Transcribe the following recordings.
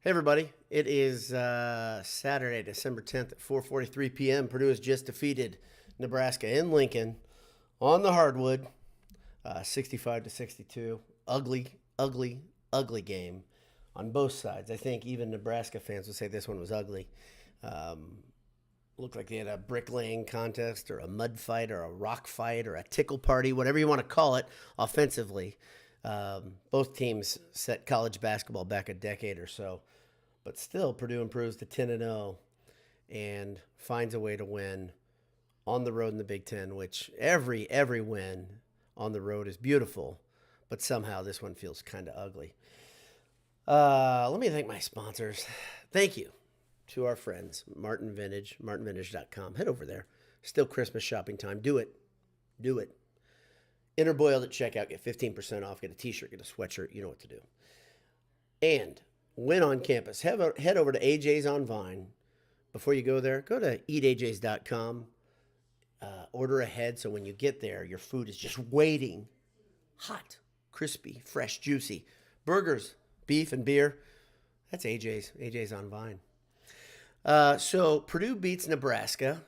Hey everybody, it is Saturday, December 10th at 4:43 p.m. Purdue has just defeated Nebraska in Lincoln on the hardwood, 65-62. Ugly, ugly, ugly game on both sides. I think even Nebraska fans would say this one was ugly. Looked like they had a bricklaying contest or a mud fight or a rock fight or a tickle party, whatever you want to call it, offensively. Both teams set college basketball back a decade or so. But still, Purdue improves to 10-0 and finds a way to win on the road in the Big Ten, which every win on the road is beautiful, but somehow this one feels kind of ugly. Let me thank my sponsors. Thank you to our friends, Martin Vintage, martinvintage.com. Head over there. Still Christmas shopping time. Do it. Do it. Enter Boiled at checkout. Get 15% off. Get a t-shirt. Get a sweatshirt. You know what to do. And when on campus, head over to AJ's on Vine. Before you go there, go to eatajs.com. Order ahead so when you get there, your food is just waiting. Hot, crispy, fresh, juicy. Burgers, beef, and beer. That's AJ's. AJ's on Vine. So Purdue beats Nebraska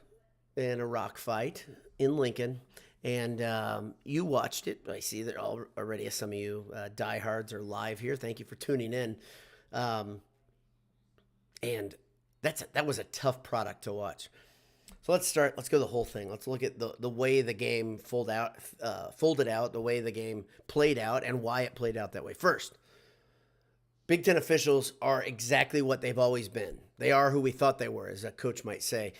in a rock fight in Lincoln. And you watched it. I see that already some of you diehards are live here. Thank you for tuning in. And that was a tough product to watch. So let's start. Let's go the whole thing. Let's look at the way the game folded out, the way the game played out, and why it played out that way. First, Big Ten officials are exactly what they've always been. They are who we thought they were, as a coach might say.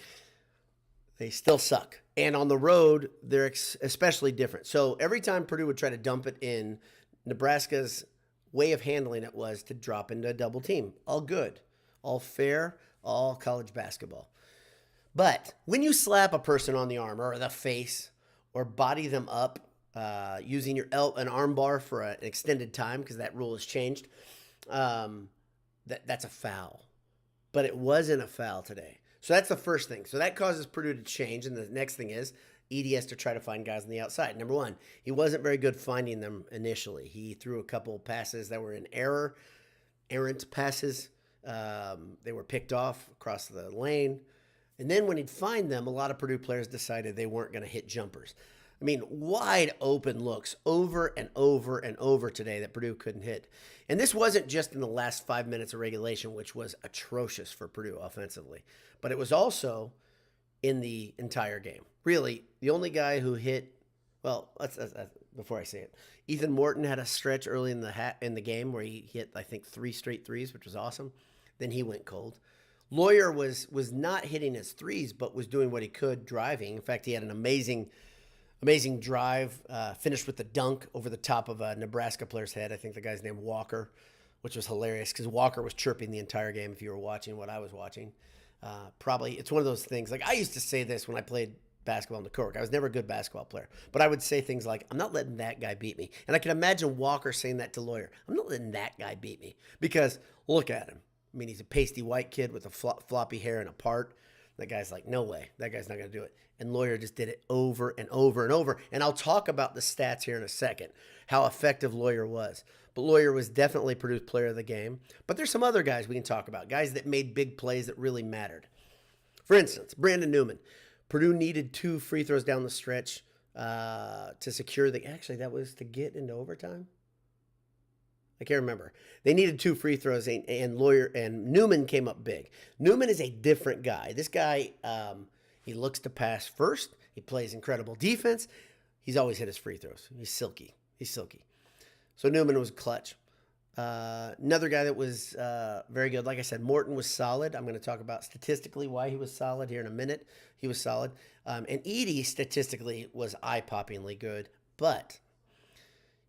They still suck. And on the road, they're especially different. So every time Purdue would try to dump it in, Nebraska's way of handling it was to drop into a double team. All good, all fair, all college basketball. But when you slap a person on the arm or the face or body them up using an arm bar for an extended time, because that rule has changed, that's a foul. But it wasn't a foul today. So that's the first thing. So that causes Purdue to change. And the next thing is Edey has to try to find guys on the outside. Number one, he wasn't very good finding them initially. He threw a couple passes that were in errant passes. They were picked off across the lane. And then when he'd find them, a lot of Purdue players decided they weren't going to hit jumpers. I mean, wide open looks over and over and over today that Purdue couldn't hit. And this wasn't just in the last 5 minutes of regulation, which was atrocious for Purdue offensively, but it was also in the entire game. Really, the only guy who hit, well, before I say it, Ethan Morton had a stretch early in the game where he hit, I think, 3 straight threes, which was awesome. Then he went cold. Lawyer was not hitting his threes, but was doing what he could driving. In fact, he had an amazing drive, finished with the dunk over the top of a Nebraska player's head. I think the guy's named Walker, which was hilarious because Walker was chirping the entire game if you were watching what I was watching. Probably, it's one of those things. Like, I used to say this when I played basketball in the court. I was never a good basketball player, but I would say things like, I'm not letting that guy beat me. And I can imagine Walker saying that to Lawyer. I'm not letting that guy beat me, because look at him. I mean, he's a pasty white kid with a floppy hair and a part. That guy's like, no way. That guy's not going to do it. And Lawyer just did it over and over and over. And I'll talk about the stats here in a second, how effective Lawyer was. But Lawyer was definitely Purdue's player of the game. But there's some other guys we can talk about, guys that made big plays that really mattered. For instance, Brandon Newman. Purdue needed 2 free throws down the stretch to secure actually, that was to get into overtime. I can't remember. They needed 2 free throws, and Lawyer and Newman came up big. Newman is a different guy. This guy, he looks to pass first. He plays incredible defense. He's always hit his free throws. He's silky. So Newman was clutch. Another guy that was very good, like I said, Morton was solid. I'm going to talk about statistically why he was solid here in a minute. He was solid. And Edey statistically was eye-poppingly good, but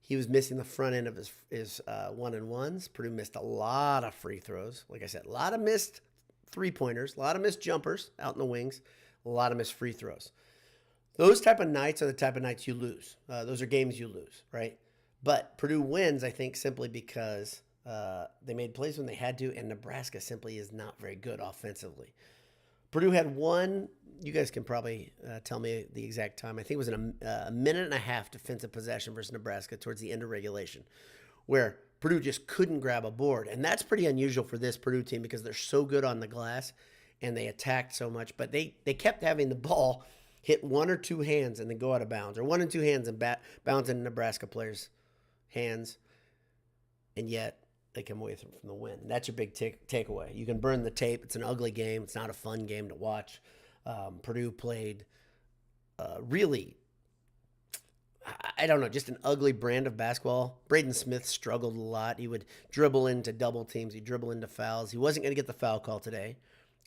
he was missing the front end of his one-and-ones. Purdue missed a lot of free throws. Like I said, a lot of missed three-pointers, a lot of missed jumpers out in the wings, a lot of missed free throws. Those type of nights are the type of nights you lose. Those are games you lose, right? But Purdue wins, I think, simply because they made plays when they had to, and Nebraska simply is not very good offensively. Purdue had one, you guys can probably tell me the exact time. I think it was a minute and a half defensive possession versus Nebraska towards the end of regulation, where Purdue just couldn't grab a board. And that's pretty unusual for this Purdue team because they're so good on the glass and they attacked so much. But they kept having the ball hit one or two hands and then go out of bounds, or one and two hands and bounce in Nebraska players' hands. And yet they come away from the win. And that's your big takeaway. You can burn the tape. It's an ugly game. It's not a fun game to watch. Purdue played really, I don't know, just an ugly brand of basketball. Braden Smith struggled a lot. He would dribble into double teams. He'd dribble into fouls. He wasn't going to get the foul call today,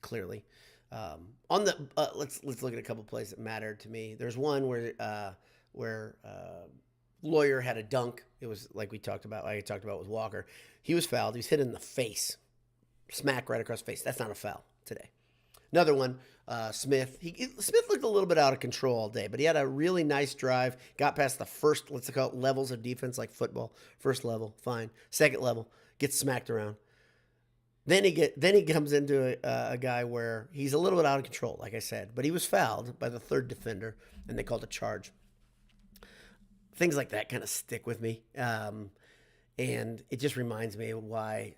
clearly. Let's look at a couple plays that mattered to me. There's one where Lawyer had a dunk. It was like I talked about with Walker. He was fouled. He was hit in the face, smack right across the face. That's not a foul today. Another one, Smith. Smith looked a little bit out of control all day, but he had a really nice drive. Got past the first, let's call it levels of defense, like football. First level, fine. Second level, gets smacked around. Then he comes into a guy where he's a little bit out of control, like I said, but he was fouled by the third defender, and they called a charge. Things like that kind of stick with me, and it just reminds me of why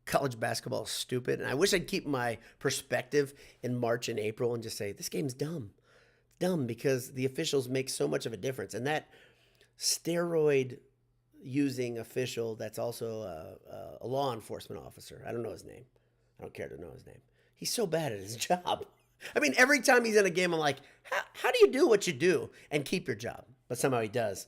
college basketball is stupid. And I wish I'd keep my perspective in March and April and just say, this game's dumb. It's dumb because the officials make so much of a difference. And that steroid-using official that's also a law enforcement officer, I don't know his name. I don't care to know his name. He's so bad at his job. I mean, every time he's in a game, I'm like, how do you do what you do and keep your job? But somehow he does.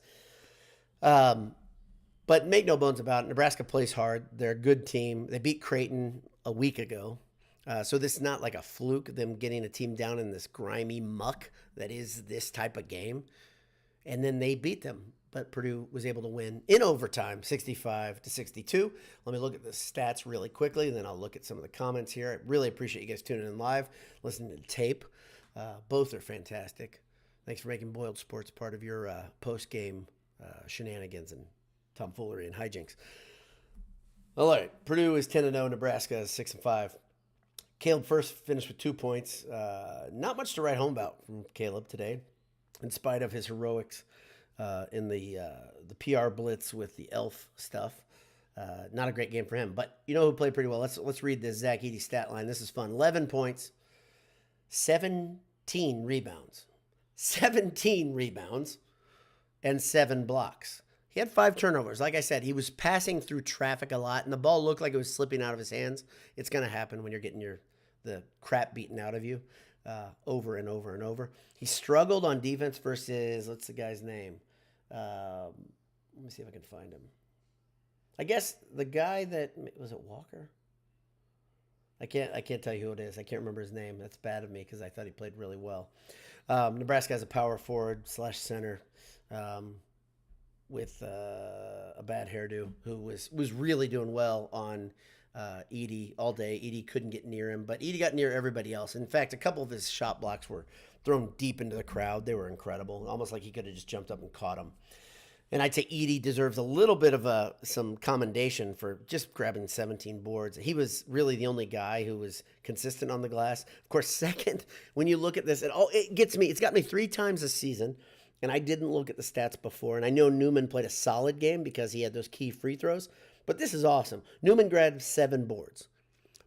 But make no bones about it, Nebraska plays hard. They're a good team. They beat Creighton a week ago. So this is not like a fluke, them getting a team down in this grimy muck that is this type of game. And then they beat them. But Purdue was able to win in overtime, 65-62. Let me look at the stats really quickly, and then I'll look at some of the comments here. I really appreciate you guys tuning in live, listening to the tape. Both are fantastic. Thanks for making Boiled Sports part of your post-game shenanigans and tomfoolery and hijinks. All right, Purdue is 10-0. Nebraska is 6-5. Caleb first finished with 2 points. Not much to write home about from Caleb today, in spite of his heroics in the PR blitz with the elf stuff. Not a great game for him, but you know who played pretty well? Let's read this Zach Edey stat line. This is fun. 11 points, 17 rebounds. 17 rebounds and 7 blocks. He had 5 turnovers. Like I said, he was passing through traffic a lot, and the ball looked like it was slipping out of his hands. It's going to happen when you're getting the crap beaten out of you over and over and over. He struggled on defense versus, what's the guy's name? Let me see if I can find him. I guess the guy that, was it Walker? I can't tell you who it is. I can't remember his name. That's bad of me because I thought he played really well. Nebraska has a power forward / center with a bad hairdo who was really doing well on Edey all day. Edey couldn't get near him, but Edey got near everybody else. In fact, a couple of his shot blocks were thrown deep into the crowd. They were incredible, almost like he could have just jumped up and caught them. And I'd say Edey deserves a little bit of some commendation for just grabbing 17 boards. He was really the only guy who was consistent on the glass. Of course, second, when you look at this, it gets me. It's got me 3 times this season, and I didn't look at the stats before. And I know Newman played a solid game because he had those key free throws. But this is awesome. Newman grabbed 7 boards.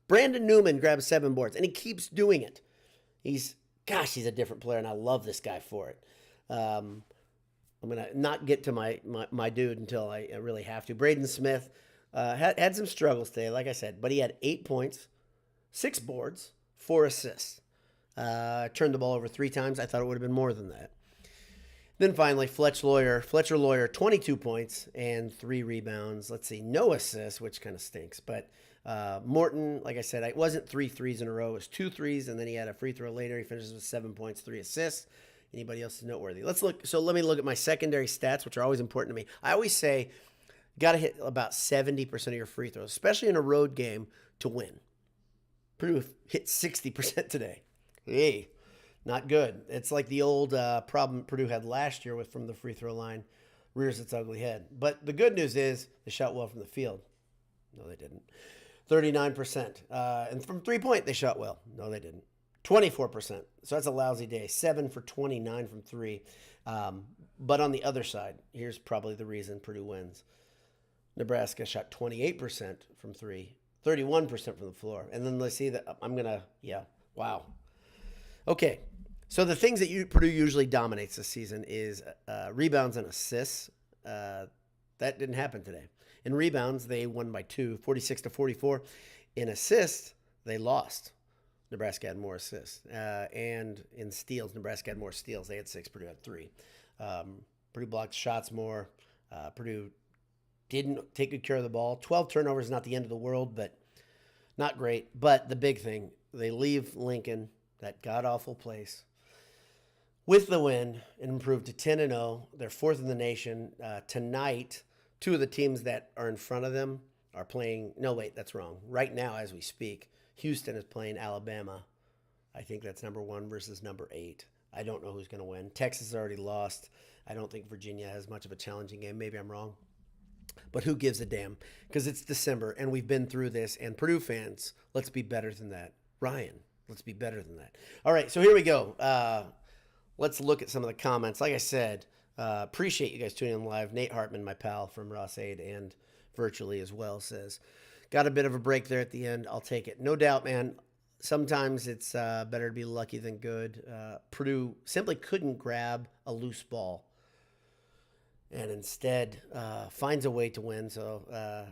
Brandon Newman grabbed 7 boards, and he keeps doing it. He's a different player, and I love this guy for it. I'm going to not get to my dude until I really have to. Braden Smith had some struggles today, like I said, but he had 8 points, 6 boards, 4 assists. Turned the ball over 3 times. I thought it would have been more than that. Then finally, Fletcher Lawyer, 22 points and 3 rebounds. Let's see, no assists, which kind of stinks. But Morton, like I said, it wasn't 3 threes in a row. It was 2 threes, and then he had a free throw later. He finishes with 7 points, 3 assists. Anybody else is noteworthy? Let's look. So let me look at my secondary stats, which are always important to me. I always say, got to hit about 70% of your free throws, especially in a road game, to win. Purdue hit 60% today. Hey, not good. It's like the old problem Purdue had last year from the free throw line rears its ugly head. But the good news is they shot well from the field. No, they didn't. 39%. And from 3-point, they shot well. No, they didn't. 24%. So that's a lousy day. 7 for 29 from 3. But on the other side, here's probably the reason Purdue wins. Nebraska shot 28% from three, 31% from the floor. And then let's see that wow. Okay. So the things that Purdue usually dominates this season is rebounds and assists. That didn't happen today. In rebounds, they won by 2, 46-44. In assists, they lost. Nebraska had more assists. And in steals, Nebraska had more steals. They had 6, Purdue had 3. Purdue blocked shots more. Purdue didn't take good care of the ball. 12 turnovers is not the end of the world, but not great. But the big thing, they leave Lincoln, that god-awful place, with the win and improved to 10-0. They're 4th in the nation. Tonight, 2 of the teams that are in front of them are playing. No, wait, that's wrong. Right now, as we speak, Houston is playing Alabama. I think that's number 1 versus number 8. I don't know who's going to win. Texas has already lost. I don't think Virginia has much of a challenging game. Maybe I'm wrong. But who gives a damn? Because it's December, and we've been through this. And Purdue fans, let's be better than that. Ryan, let's be better than that. All right, so here we go. Let's look at some of the comments. Like I said, appreciate you guys tuning in live. Nate Hartman, my pal from Ross Aid and virtually as well, says, got a bit of a break there at the end. I'll take it. No doubt, man. Sometimes it's better to be lucky than good. Purdue simply couldn't grab a loose ball and instead finds a way to win. So,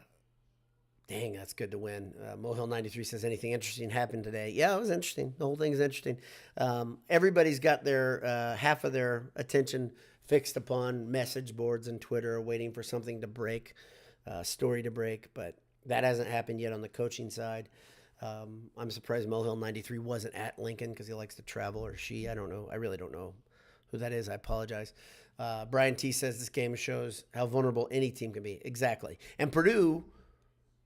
dang, that's good to win. Mohill 93 says, anything interesting happened today? Yeah, it was interesting. The whole thing is interesting. Everybody's got their half of their attention fixed upon message boards and Twitter, waiting for something to break, story to break. But that hasn't happened yet on the coaching side. I'm surprised Mohill 93 wasn't at Lincoln because he likes to travel, or she. I don't know. I really don't know who that is. I apologize. Brian T says this game shows how vulnerable any team can be. Exactly. And Purdue,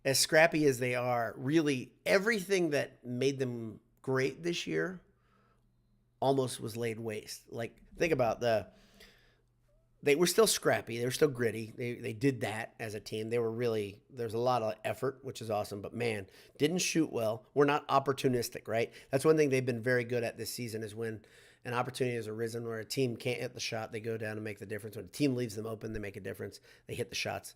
as scrappy as they are, really everything that made them great this year almost was laid waste. Like, think about they were still scrappy. They were still gritty. They did that as a team. There's a lot of effort, which is awesome, but man, didn't shoot well. We're not opportunistic, right? That's one thing they've been very good at this season, is when an opportunity has arisen where a team can't hit the shot, they go down and make the difference. When a team leaves them open, they make a difference. They hit the shots.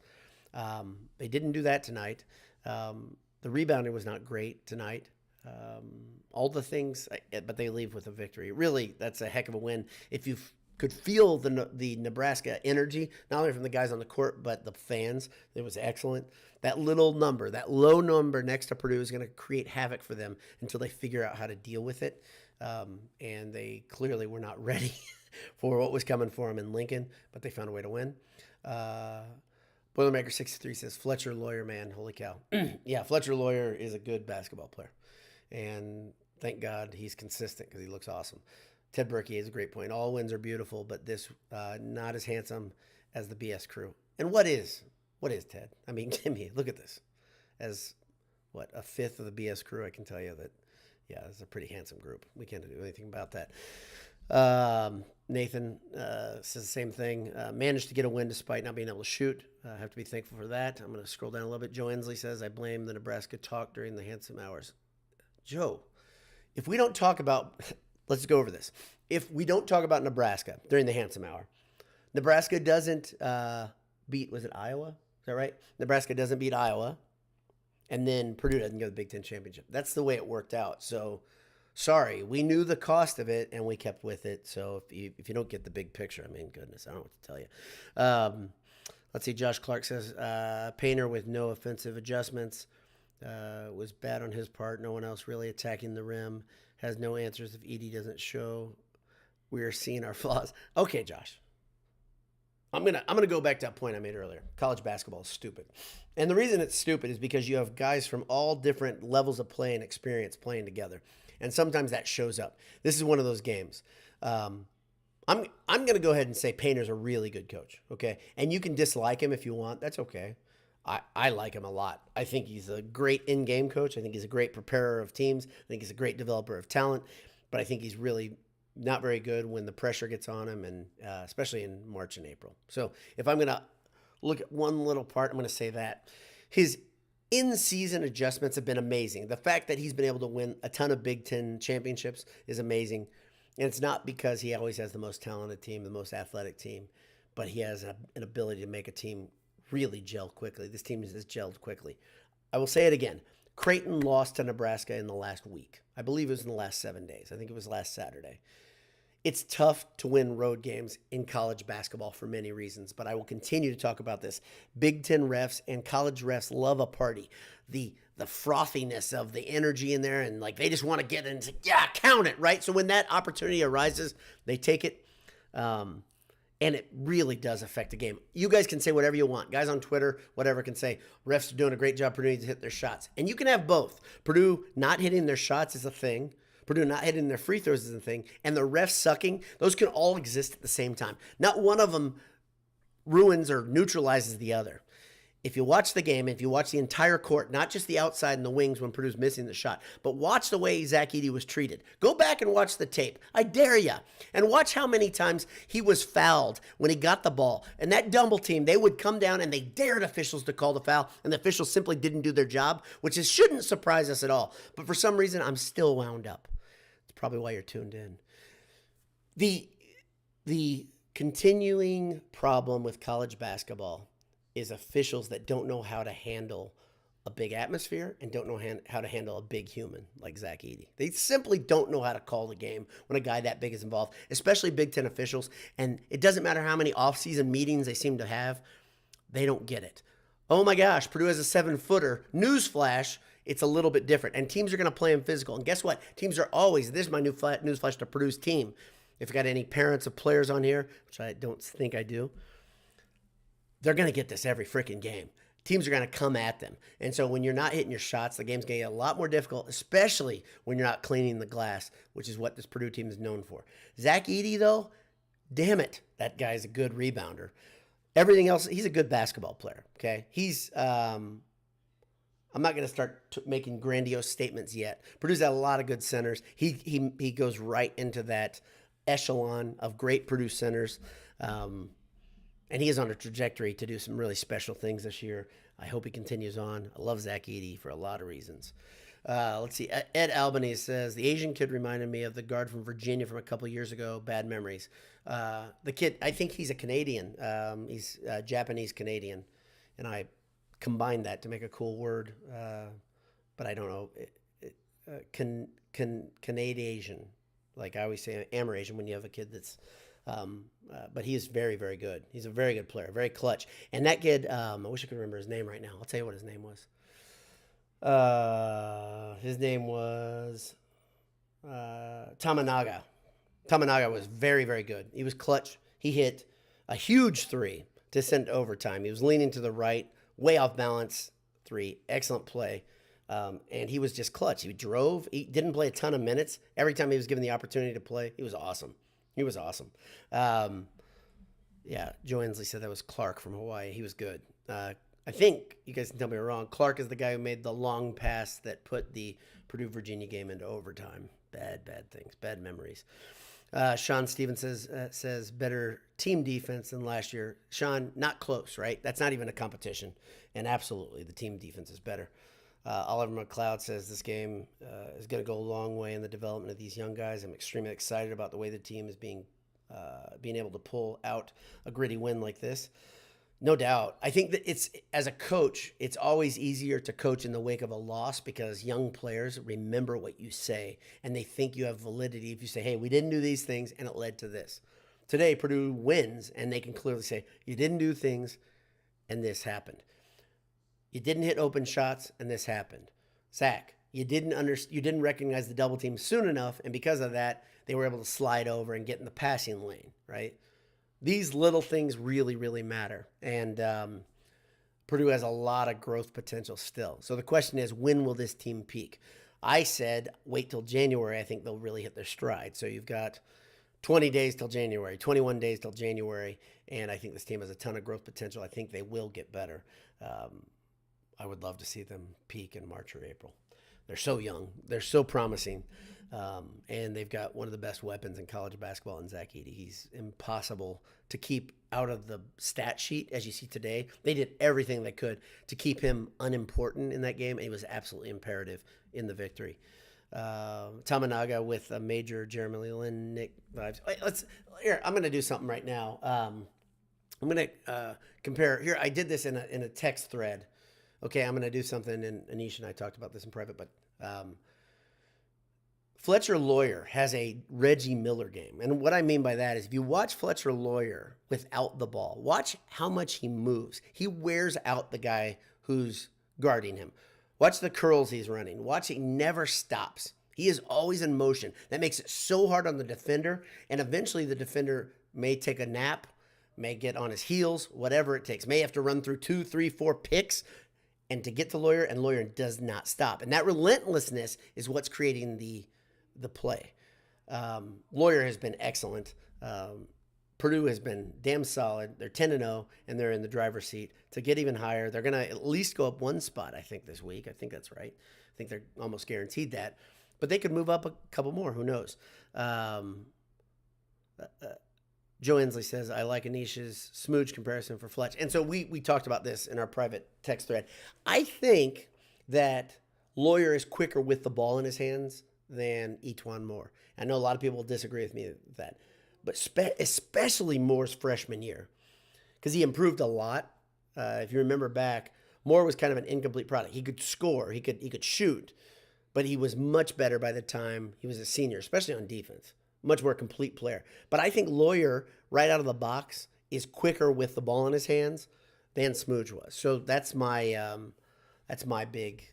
They didn't do that tonight. The rebounding was not great tonight. All the things, but they leave with a victory. Really, that's a heck of a win. If you could feel the Nebraska energy, not only from the guys on the court, but the fans, it was excellent. That little number, that low number next to Purdue is going to create havoc for them until they figure out how to deal with it. And they clearly were not ready for what was coming for them in Lincoln, but they found a way to win. Boilermaker 63 says, Fletcher Lawyer, man, holy cow. Yeah, Fletcher Lawyer is a good basketball player. And thank God he's consistent because he looks awesome. Ted Berkey has a great point. All wins are beautiful, but this not as handsome as the BS crew. And what is Ted? I mean, Jimmy, look at this. As, a fifth of the BS crew, I can tell you that, yeah, it's a pretty handsome group. We can't do anything about that. Nathan says the same thing. Managed to get a win despite not being able to shoot. Have to be thankful for that. I'm going to scroll down a little bit. Joe Ensley says, I blame the Nebraska talk during the handsome hours. Joe, if we don't talk about, let's go over this. If we don't talk about Nebraska during the handsome hour, Nebraska doesn't beat, was it Iowa? Is that right? Nebraska doesn't beat Iowa, and then Purdue doesn't go to the Big Ten Championship. That's the way it worked out. So, sorry, we knew the cost of it, and we kept with it. So if you don't get the big picture, I mean, goodness, I don't know what to tell you. Let's see, Josh Clark says, Painter with no offensive adjustments. Was bad on his part. No one else really attacking the rim. Has no answers if Edey doesn't show. We are seeing our flaws. Okay, Josh. I'm gonna go back to that point I made earlier. College basketball is stupid. And the reason it's stupid is because you have guys from all different levels of play and experience playing together. And sometimes that shows up. This is one of those games. I'm going to go ahead and say Painter's a really good coach, okay? And you can dislike him if you want. That's okay. I like him a lot. I think he's a great in-game coach. I think he's a great preparer of teams. I think he's a great developer of talent. But I think he's really not very good when the pressure gets on him, and especially in March and April. So if I'm going to look at one little part, I'm going to say that. His in-season adjustments have been amazing. The fact that he's been able to win a ton of Big Ten championships is amazing. And it's not because he always has the most talented team, the most athletic team, but he has an ability to make a team really gel quickly. This team has gelled quickly. I will say it again. Creighton lost to Nebraska in the last week. I believe it was in the last 7 days. I think it was last Saturday. It's tough to win road games in college basketball for many reasons, but I will continue to talk about this. Big Ten refs and college refs love a party. The frothiness of the energy in there, and like they just want to get in and say, yeah, count it, right? So when that opportunity arises, they take it. And it really does affect the game. You guys can say whatever you want. Guys on Twitter, whatever, can say refs are doing a great job. Purdue needs to hit their shots. And you can have both. Purdue not hitting their shots is a thing. Purdue not hitting their free throws is a thing. And the refs sucking, those can all exist at the same time. Not one of them ruins or neutralizes the other. If you watch the game, if you watch the entire court, not just the outside and the wings when Purdue's missing the shot, but watch the way Zach Edey was treated. Go back and watch the tape. I dare you. And watch how many times he was fouled when he got the ball. And that double team, they would come down and they dared officials to call the foul, and the officials simply didn't do their job, which shouldn't surprise us at all. But for some reason, I'm still wound up. It's probably why you're tuned in. The continuing problem with college basketball is officials that don't know how to handle a big atmosphere and don't know how to handle a big human like Zach Edey. They simply don't know how to call the game when a guy that big is involved, especially Big Ten officials. And it doesn't matter how many off-season meetings they seem to have. They don't get it. Oh my gosh, Purdue has a 7-footer. Newsflash, it's a little bit different. And teams are going to play them physical. And guess what? Teams are always, this is my newsflash to Purdue's team. If you got any parents of players on here, which I don't think I do, they're going to get this every freaking game. Teams are going to come at them. And so when you're not hitting your shots, the game's going to get a lot more difficult, especially when you're not cleaning the glass, which is what this Purdue team is known for. Zach Edey, though, damn it, that guy's a good rebounder. Everything else, he's a good basketball player, okay? I'm not going to start making grandiose statements yet. Purdue's got a lot of good centers. He goes right into that echelon of great Purdue centers. And he is on a trajectory to do some really special things this year. I hope he continues on. I love Zach Edey for a lot of reasons. Let's see. Ed Albany says, the Asian kid reminded me of the guard from Virginia from a couple years ago. Bad memories. The kid, I think he's a Canadian. He's Japanese Canadian. And I combined that to make a cool word. But I don't know. Canadian. Like I always say, Amerasian when you have a kid that's... but he is very, very good. He's a very good player, very clutch. And that kid, I wish I could remember his name right now. I'll tell you what his name was. His name was Tamanaga. Tamanaga was very, very good. He was clutch. He hit a huge three to send to overtime. He was leaning to the right, way off balance, three. Excellent play. And he was just clutch. He drove. He didn't play a ton of minutes. Every time he was given the opportunity to play, he was awesome. He was awesome. Yeah, Joe Ensley said that was Clark from Hawaii. He was good. I think, you guys can tell me I'm wrong, Clark is the guy who made the long pass that put the Purdue-Virginia game into overtime. Bad things, bad memories. Sean Stevens says better team defense than last year. Sean, not close, right? That's not even a competition. And absolutely, the team defense is better. Oliver McLeod says this game is going to go a long way in the development of these young guys. I'm extremely excited about the way the team is being able to pull out a gritty win like this. No doubt. I think that as a coach, it's always easier to coach in the wake of a loss because young players remember what you say and they think you have validity if you say, hey, we didn't do these things and it led to this. Today, Purdue wins and they can clearly say, you didn't do things and this happened. You didn't hit open shots, and this happened. Zach, you didn't recognize the double team soon enough, and because of that, they were able to slide over and get in the passing lane, right? These little things really, really matter, and Purdue has a lot of growth potential still. So the question is, when will this team peak? I said wait till January. I think they'll really hit their stride. So you've got 20 days till January, 21 days till January, and I think this team has a ton of growth potential. I think they will get better. I would love to see them peak in March or April. They're so young. They're so promising. And they've got one of the best weapons in college basketball in Zach Edey. He's impossible to keep out of the stat sheet, as you see today. They did everything they could to keep him unimportant in that game. And he was absolutely imperative in the victory. Tamanaga with a major Jeremy Lin, Nick vibes. I'm going to do something right now. I'm going to compare here. I did this in a text thread. Okay, I'm going to do something, and Anish and I talked about this in private, but Fletcher Lawyer has a Reggie Miller game. And what I mean by that is if you watch Fletcher Lawyer without the ball, watch how much he moves. He wears out the guy who's guarding him. Watch the curls he's running. Watch, he never stops. He is always in motion. That makes it so hard on the defender, and eventually the defender may take a nap, may get on his heels, whatever it takes. May have to run through 2, 3, 4 picks and to get to Lawyer, and Lawyer does not stop. And that relentlessness is what's creating the play. Lawyer has been excellent. Purdue has been damn solid. They're 10-0, and they're in the driver's seat. To get even higher, they're going to at least go up one spot, I think, this week. I think that's right. I think they're almost guaranteed that. But they could move up a couple more. Who knows? Joe Inslee says, I like Anish's smooch comparison for Fletch. And so we talked about this in our private text thread. I think that Lawyer is quicker with the ball in his hands than E'Twaun Moore. I know a lot of people will disagree with me with that, but especially Moore's freshman year, because he improved a lot. If you remember back, Moore was kind of an incomplete product. He could score, he could shoot, but he was much better by the time he was a senior, especially on defense. Much more complete player. But I think Lawyer, right out of the box, is quicker with the ball in his hands than Smooge was. So that's my big.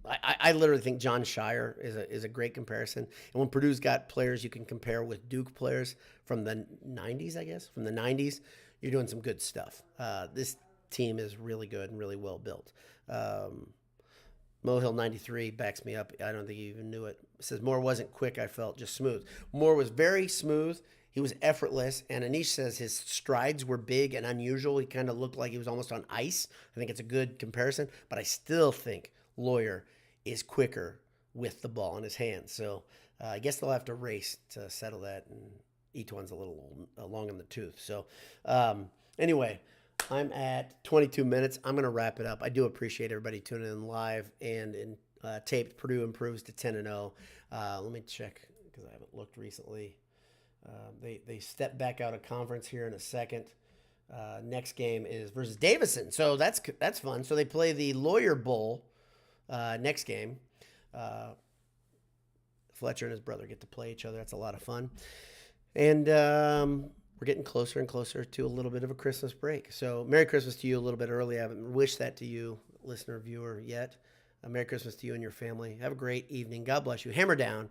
I literally think John Shire is a great comparison. And when Purdue's got players you can compare with Duke players from the 90s, I guess, from the 90s, you're doing some good stuff. This team is really good and really well built. Mohill 93 backs me up. I don't think he even knew it. It says Moore wasn't quick, I felt, just smooth. Moore was very smooth. He was effortless. And Anish says his strides were big and unusual. He kind of looked like he was almost on ice. I think it's a good comparison. But I still think Lawyer is quicker with the ball in his hands. So I guess they'll have to race to settle that. And E'Twaun's a little long in the tooth. So anyway, I'm at 22 minutes. I'm going to wrap it up. I do appreciate everybody tuning in live and in taped. Purdue improves to 10-0. Let me check because I haven't looked recently. They step back out of conference here in a second. Next game is versus Davison. So that's fun. So they play the Lawyer Bowl next game. Fletcher and his brother get to play each other. That's a lot of fun. And we're getting closer and closer to a little bit of a Christmas break. So Merry Christmas to you a little bit early. I haven't wished that to you, listener, viewer, yet. Merry Christmas to you and your family. Have a great evening. God bless you. Hammer down.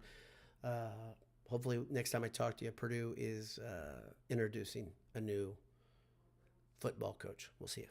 Hopefully next time I talk to you, Purdue is introducing a new football coach. We'll see you.